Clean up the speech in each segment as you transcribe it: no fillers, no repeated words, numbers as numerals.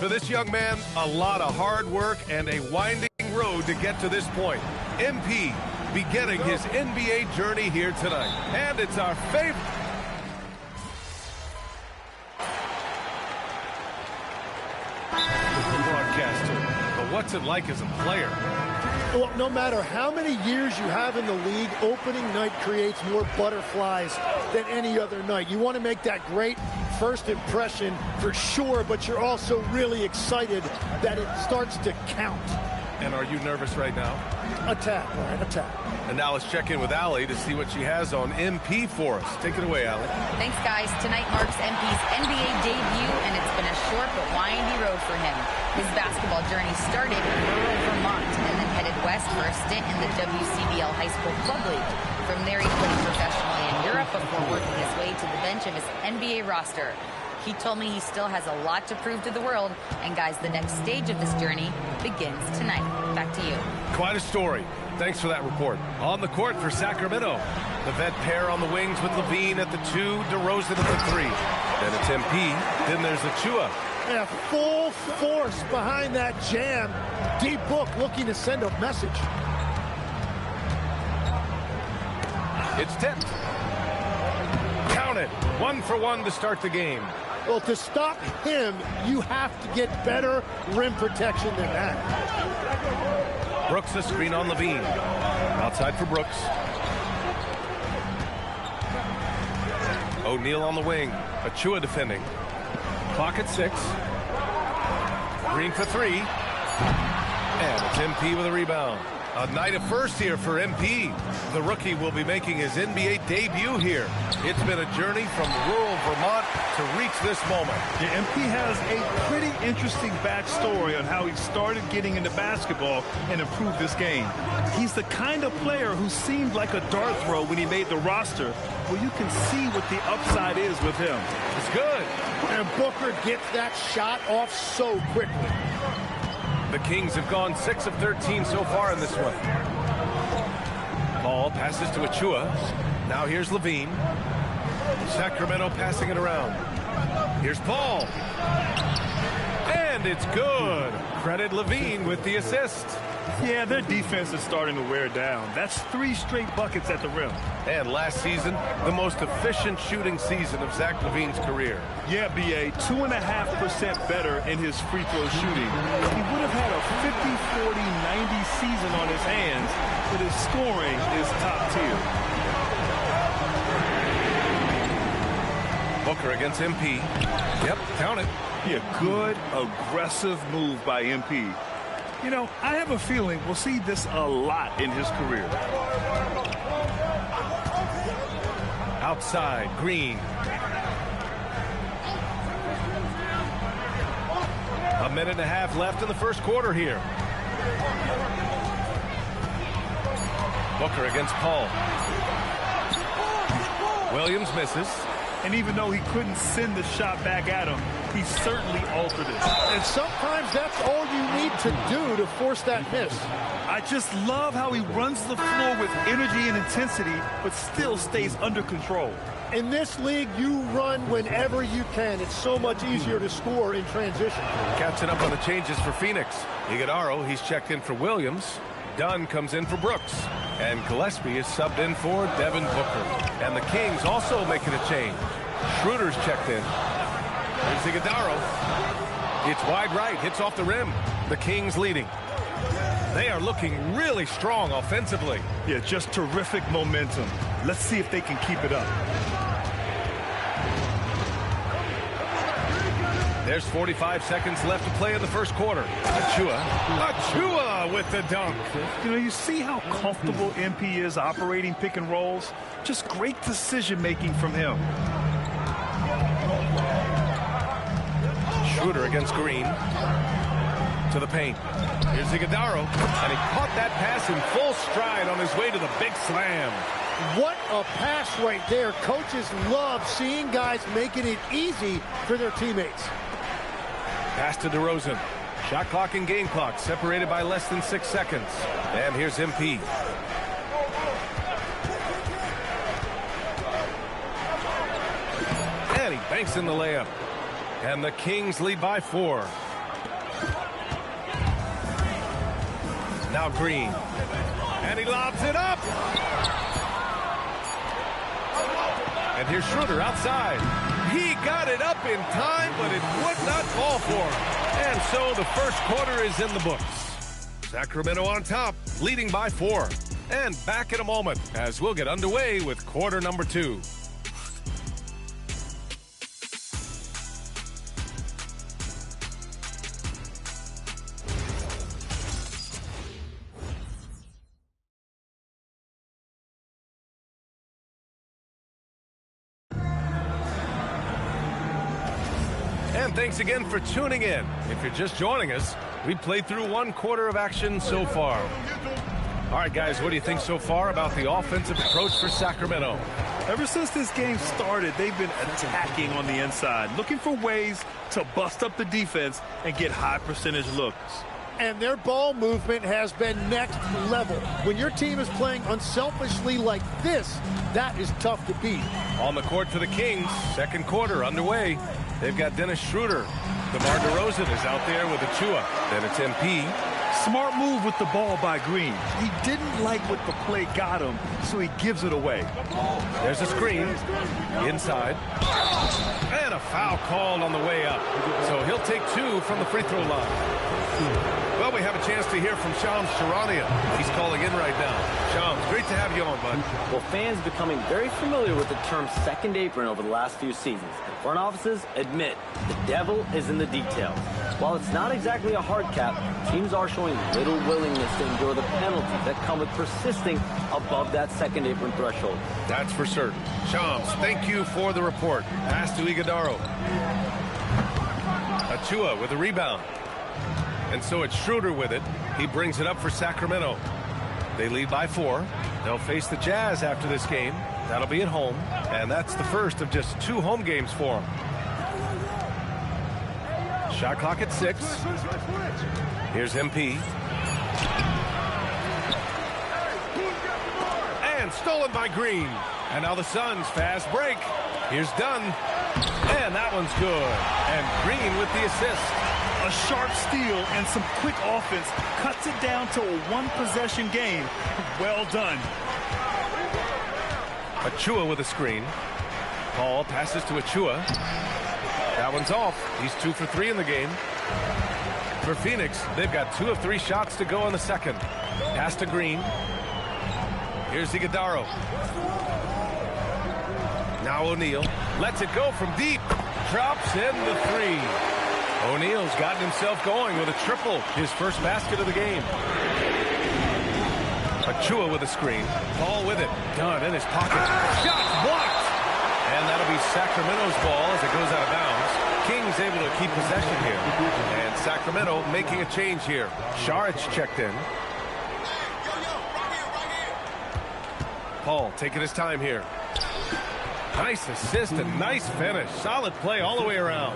For this young man, a lot of hard work and a winding road to get to this point. MP beginning his NBA journey here tonight. And it's our favorite. Broadcaster, but what's it like as a player? Well, no matter how many years you have in the league, opening night creates more butterflies than any other night. You want to make that great first impression for sure, but you're also really excited that it starts to count. And are you nervous right now? A tad, Brian, a tad. And now let's check in with Allie to see what she has on MP for us. Take it away, Allie. Thanks, guys. Tonight marks MP's NBA debut, and it's been a short but windy road for him. His basketball journey started in rural Vermont and then headed west for a stint in the WCBL High School Club League. From there, he played professionally in Europe before working his way to the bench of his NBA roster. He told me he still has a lot to prove to the world. And guys, the next stage of this journey begins tonight. Back to you. Quite a story. Thanks for that report. On the court for Sacramento, the vet pair on the wings with Levine at the 2, DeRozan at the 3. Then it's MP, then there's Achua. Yeah, full force behind that jam. D-Book looking to send a message. It's tipped. Count it. 1 for 1 to start the game. Well, to stop him, you have to get better rim protection than that. Brooks a screen on Levine. Outside for Brooks. O'Neal on the wing. Achua defending. Clock at 6. Green for 3. And it's MP with a rebound. A night of first here for MP. The rookie will be making his NBA debut here. It's been a journey from rural Vermont to reach this moment. Yeah, MP has a pretty interesting backstory on how he started getting into basketball and improved this game. He's the kind of player who seemed like a dart throw when he made the roster. Well, you can see what the upside is with him. It's good. And Booker gets that shot off so quickly. The Kings have gone 6 of 13 so far in this one. Ball passes to Achua. Now here's Levine. Sacramento passing it around. Here's Paul. And it's good. Credit Levine with the assist. Yeah, their defense is starting to wear down. That's 3 straight buckets at the rim. And last season, the most efficient shooting season of Zach LaVine's career. Yeah, B.A., 2.5% better in his free throw shooting. He would have had a 50, 40, 90 season on his hands, but his scoring is top tier. Booker against MP. Yep, count it. Yeah, good, aggressive move by MP. You know, I have a feeling we'll see this a lot in his career. Outside, Green. A minute and a half left in the first quarter here. Booker against Paul. Williams misses. And even though he couldn't send the shot back at him, he certainly altered it. And sometimes that's all you need to do to force that miss. I just love how he runs the floor with energy and intensity, but still stays under control. In this league, you run whenever you can. It's so much easier to score in transition. Catching up on the changes for Phoenix. Iguodala, he's checked in for Williams. Dunn comes in for Brooks. And Gillespie is subbed in for Devin Booker. And the Kings also making a change. Schroeder's checked in. Here's Iguodala. It's wide right, hits off the rim. The Kings leading. They are looking really strong offensively. Yeah, just terrific momentum. Let's see if they can keep it up. There's 45 seconds left to play in the first quarter. Achiuwa with the dunk. You know, you see how comfortable MP is operating pick and rolls? Just great decision-making from him. Schroeder against Green. To the paint. Here's Iguodala, and he caught that pass in full stride on his way to the big slam. What a pass right there. Coaches love seeing guys making it easy for their teammates. Pass to DeRozan. Shot clock and game clock separated by less than 6 seconds. And here's MP. And he banks in the layup. And the Kings lead by 4. Now Green. And he lobs it up. And here's Schroeder outside. He got it up in time, but it would not fall for him. And so the first quarter is in the books. Sacramento on top, leading by 4. And back in a moment as we'll get underway with quarter number 2. And thanks again for tuning in. If you're just joining us, we played through 1 quarter of action so far. All right, guys, what do you think so far about the offensive approach for Sacramento? Ever since this game started, they've been attacking on the inside, looking for ways to bust up the defense and get high percentage looks. And their ball movement has been next level. When your team is playing unselfishly like this, that is tough to beat. On the court for the Kings, second quarter underway. They've got Dennis Schroeder. DeMar DeRozan is out there with Achiuwa. Then it's MP. Smart move with the ball by Green. He didn't like what the play got him, so he gives it away. There's a screen. Inside. And a foul called on the way up. So he'll take 2 from the free throw line. Well, we have a chance to hear from Shams Charania. He's calling in right now. Shams, great to have you on, bud. Well, fans becoming very familiar with the term second apron over the last few seasons. And front offices admit the devil is in the details. While it's not exactly a hard cap, teams are showing little willingness to endure the penalties that come with persisting above that second apron threshold. That's for certain. Shams, thank you for the report. Pass to Iguodala. Achiuwa with a rebound. And so it's Schroeder with it. He brings it up for Sacramento. They lead by 4. They'll face the Jazz after this game. That'll be at home. And that's the first of just 2 home games for them. Shot clock at 6. Here's MP. And stolen by Green. And now the Suns fast break. Here's Dunn. And that one's good. And Green with the assist. A sharp steal and some quick offense cuts it down to a 1-possession game. Well done. Achiuwa with a screen. Paul passes to Achiuwa. That one's off. He's 2 for 3 in the game. For Phoenix, they've got 2 of 3 shots to go in the second. Pass to Green. Here's Iguodala. Now O'Neal lets it go from deep. Drops in the 3. O'Neal's gotten himself going with a triple, his first basket of the game. Achiuwa with a screen. Ball with it. Dunn in his pocket. Shot blocked. And that'll be Sacramento's ball as it goes out of bounds. Kings able to keep possession here. And Sacramento making a change here. Šarić checked in. Paul taking his time here. Nice assist and nice finish. Solid play all the way around.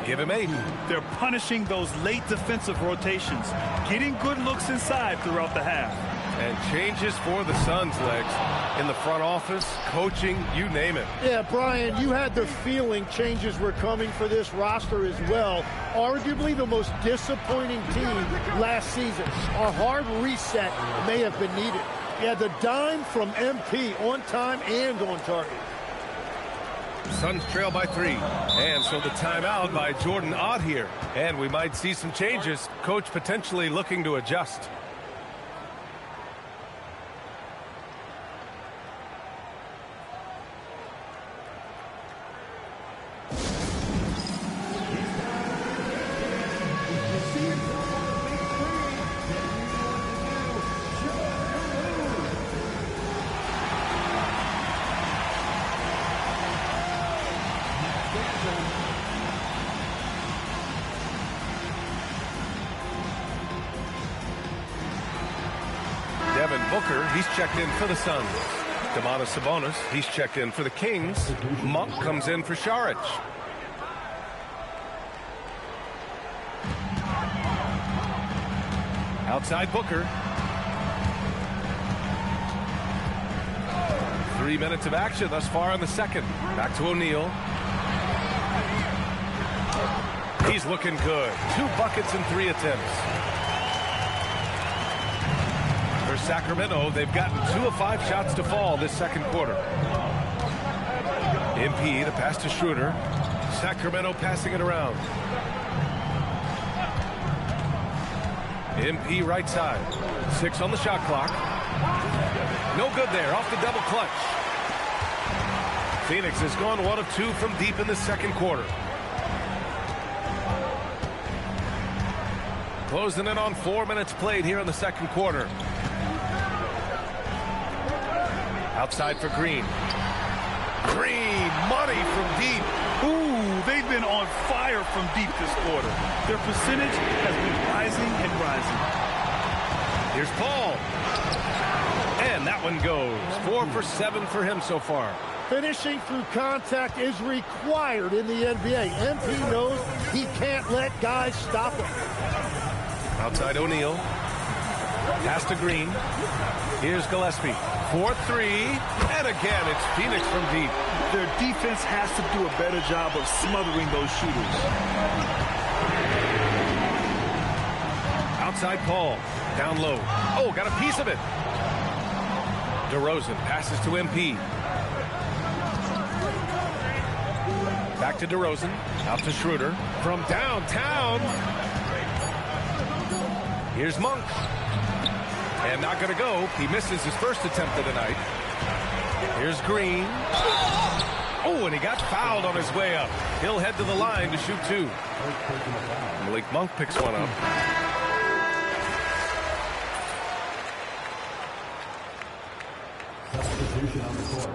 Give him 8. They're punishing those late defensive rotations, getting good looks inside throughout the half. And changes for the Suns, Legs. In the front office, coaching, you name it. Yeah, Brian, you had the feeling changes were coming for this roster as well. Arguably the most disappointing team last season. A hard reset may have been needed. Yeah, the dime from MP on time and on target. Suns trail by 3. And so the timeout by Jordan Ott here. And we might see some changes. Coach potentially looking to adjust. Devin Booker, he's checked in for the Suns. Domantas Sabonis, he's checked in for the Kings. Monk comes in for Šarić. Outside Booker. 3 minutes of action thus far in the second. Back to O'Neal. He's looking good. 2 buckets in 3 attempts. For Sacramento, they've gotten 2 of 5 shots to fall this second quarter. MP, the pass to Schroeder. Sacramento passing it around. MP right side. 6 on the shot clock. No good there, off the double clutch. Phoenix has gone 1 of 2 from deep in the second quarter. Closing in on 4 minutes played here in the second quarter. Outside for Green. Green, money from deep. Ooh, they've been on fire from deep this quarter. Their percentage has been rising and rising. Here's Paul. And that one goes. 4 for 7 for him so far. Finishing through contact is required in the NBA. MP knows he can't let guys stop him. Outside O'Neal. Pass to Green. Here's Gillespie. 4-3. And again, it's Phoenix from deep. Their defense has to do a better job of smothering those shooters. Outside Paul. Down low. Oh, got a piece of it. DeRozan passes to MP. Back to DeRozan. Out to Schroeder. From downtown. Here's Monk. And not going to go. He misses his first attempt of the night. Here's Green. Oh, and he got fouled on his way up. He'll head to the line to shoot 2. Malik Monk picks one up. Substitution on the court.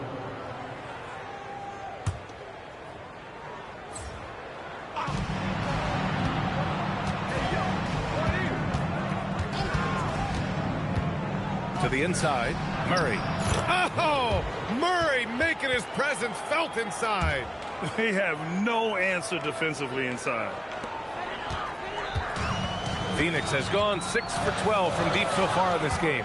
To the inside, Murray. Oh, Murray making his presence felt inside. They have no answer defensively inside. Phoenix has gone 6 for 12 from deep so far in this game.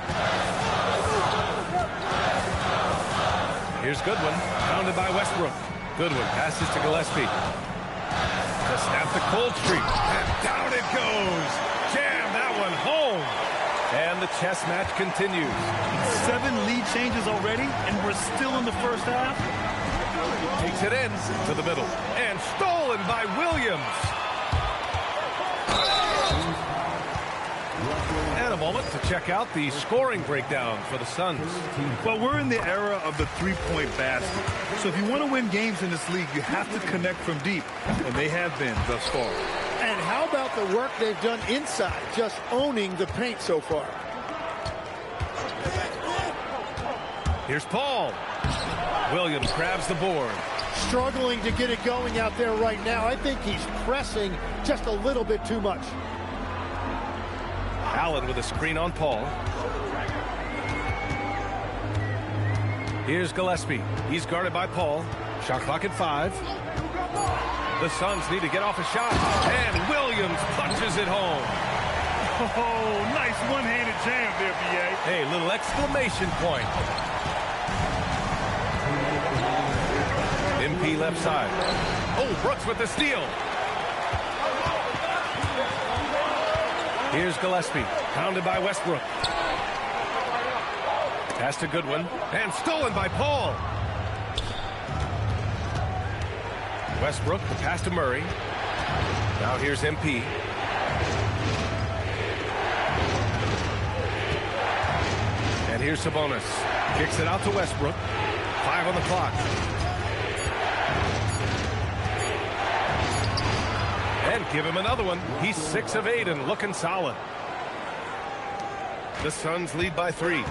Here's Goodwin, pounded by Westbrook. Goodwin passes to Gillespie. To snap the cold streak. And down it goes. Jam that one home. And the chess match continues. 7 lead changes already, and we're still in the first half. Takes it in to the middle. And stolen by Williams. And a moment to check out the scoring breakdown for the Suns. Well, we're in the era of the three-point basket. So if you want to win games in this league, you have to connect from deep. And they have been thus far. And how about the work they've done inside, just owning the paint so far? Here's Paul. Williams grabs the board. Struggling to get it going out there right now. I think he's pressing just a little bit too much. Allen with a screen on Paul. Here's Gillespie. He's guarded by Paul. Shot clock at 5. The Suns need to get off a shot, and Williams punches it home. Oh, nice one-handed jam there, B.A. Hey, little exclamation point. MP left side. Oh, Brooks with the steal. Here's Gillespie, pounded by Westbrook. Pass to Goodwin, and stolen by Paul. Westbrook, the pass to Murray. Now here's MP. And here's Sabonis. Kicks it out to Westbrook. 5 on the clock. And give him another one. He's 6 of 8 and looking solid. The Suns lead by 3.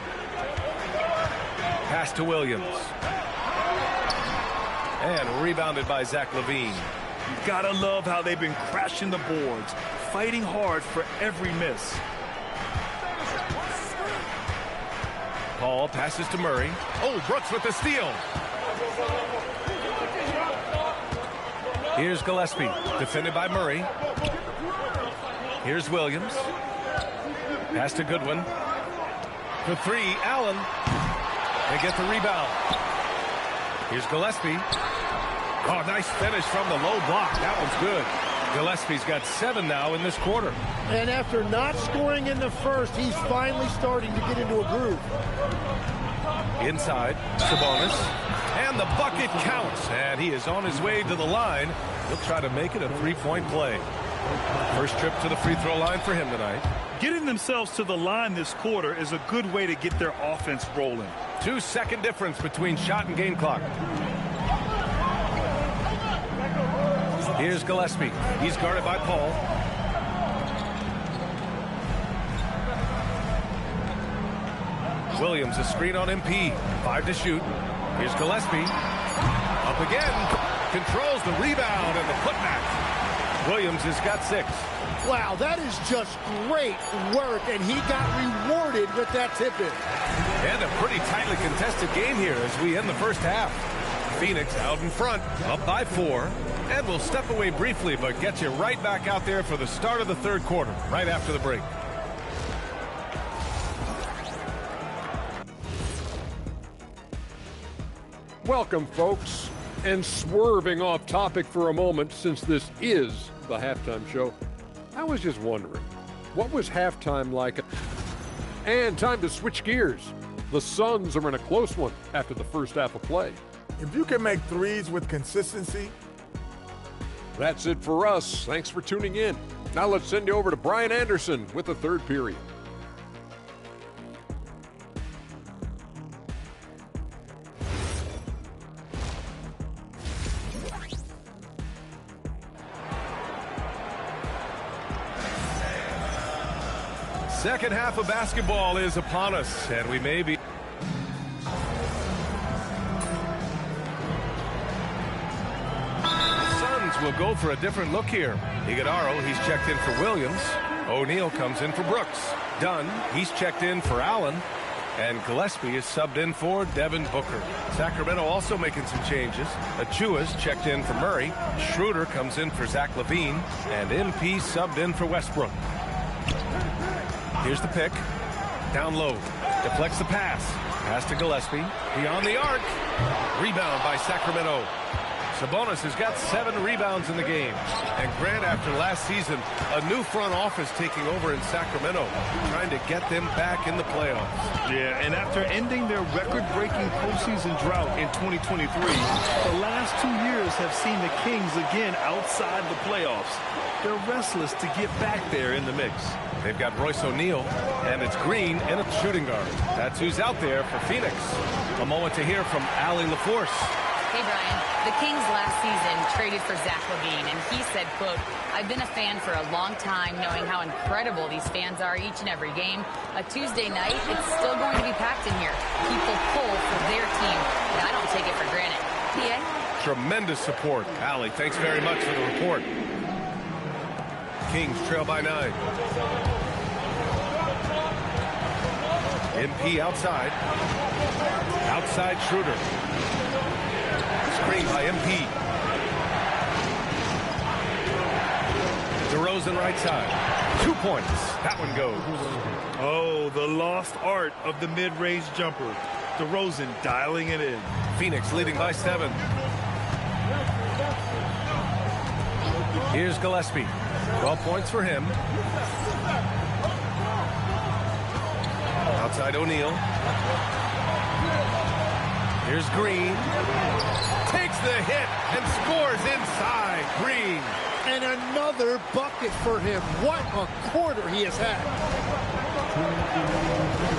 Pass to Williams. And rebounded by Zach LaVine. You gotta love how they've been crashing the boards, fighting hard for every miss. Paul passes to Murray. Oh, Brooks with the steal. Here's Gillespie, defended by Murray. Here's Williams. Pass to Goodwin. For 3, Allen. They get the rebound. Here's Gillespie. Oh, nice finish from the low block. That one's good. Gillespie's got 7 now in this quarter. And after not scoring in the first, he's finally starting to get into a groove. Inside, Sabonis. And the bucket counts. And he is on his way to the line. He'll try to make it a 3-point play. First trip to the free throw line for him tonight. Getting themselves to the line this quarter is a good way to get their offense rolling. 2-second difference between shot and game clock. Here's Gillespie. He's guarded by Paul. Williams, a screen on MP. 5 to shoot. Here's Gillespie. Up again. Controls the rebound and the putback. Williams has got 6. Wow, that is just great work, and he got rewarded with that tip-in. And a pretty tightly contested game here as we end the first half. Phoenix out in front, up by 4. And we'll step away briefly, but get you right back out there for the start of the third quarter, right after the break. Welcome, folks. And swerving off topic for a moment, since this is the halftime show, I was just wondering, what was halftime like? And time to switch gears. The Suns are in a close one after the first half of play. If you can make threes with consistency. That's it for us. Thanks for tuning in. Now let's send you over to Brian Anderson with the third period. Second half of basketball is upon us, and we may be... will go for a different look here. Iguodaro, he's checked in for Williams. O'Neal comes in for Brooks. Dunn, he's checked in for Allen. And Gillespie is subbed in for Devin Booker. Sacramento also making some changes. Achua's checked in for Murray. Schroeder comes in for Zach LaVine. And MP subbed in for Westbrook. Here's the pick. Down low. Deflects the pass. Pass to Gillespie. Beyond the arc. Rebound by Sacramento. Sabonis has got 7 rebounds in the game. And Grant, after last season, a new front office taking over in Sacramento, trying to get them back in the playoffs. Yeah, and after ending their record-breaking postseason drought in 2023, the last 2 years have seen the Kings again outside the playoffs. They're restless to get back there in the mix. They've got Royce O'Neal, and it's Green and a shooting guard. That's who's out there for Phoenix. A moment to hear from Allie LaForce. Hey, Brian. The Kings last season traded for Zach LaVine, and he said, quote, "I've been a fan for a long time, knowing how incredible these fans are each and every game. A Tuesday night, it's still going to be packed in here. People pull for their team, and I don't take it for granted." PA? Tremendous support. Allie, thanks very much for the report. Kings trail by 9. MP outside. Outside Schroeder. screen by MP. DeRozan right side. 2 points. That one goes. Oh, the lost art of the mid-range jumper. DeRozan dialing it in. Phoenix leading by 7. Here's Gillespie. 12 points for him. Outside O'Neal. Here's Green. Takes the hit and scores inside. Green. And another bucket for him. What a quarter he has had.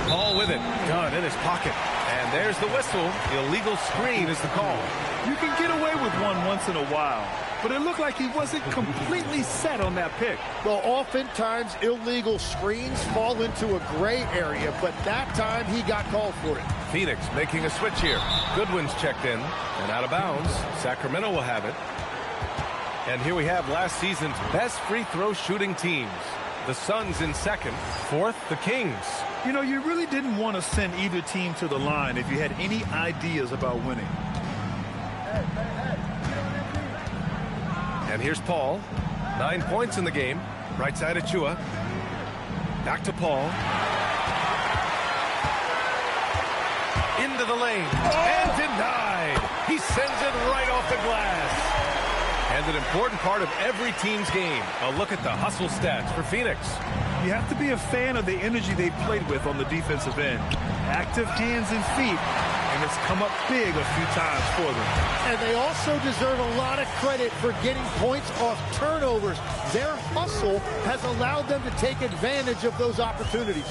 Ball with it. Gun in his pocket. And there's the whistle. Illegal screen is the call. You can get away with one once in a while, but it looked like he wasn't completely set on that pick. Well, oftentimes illegal screens fall into a gray area, but that time he got called for it. Phoenix making a switch here. Goodwin's checked in and out of bounds. Sacramento will have it. And here we have last season's best free throw shooting teams. The Suns in second, fourth, the Kings. You know, you really didn't want to send either team to the line if you had any ideas about winning. And here's Paul. 9 points in the game. Right side Achua. Back to Paul. Into the lane. And denied. He sends it right off the glass. And an important part of every team's game. A look at the hustle stats for Phoenix. You have to be a fan of the energy they played with on the defensive end. Active hands and feet, and it's come up big a few times for them. And they also deserve a lot of credit for getting points off turnovers. Their hustle has allowed them to take advantage of those opportunities.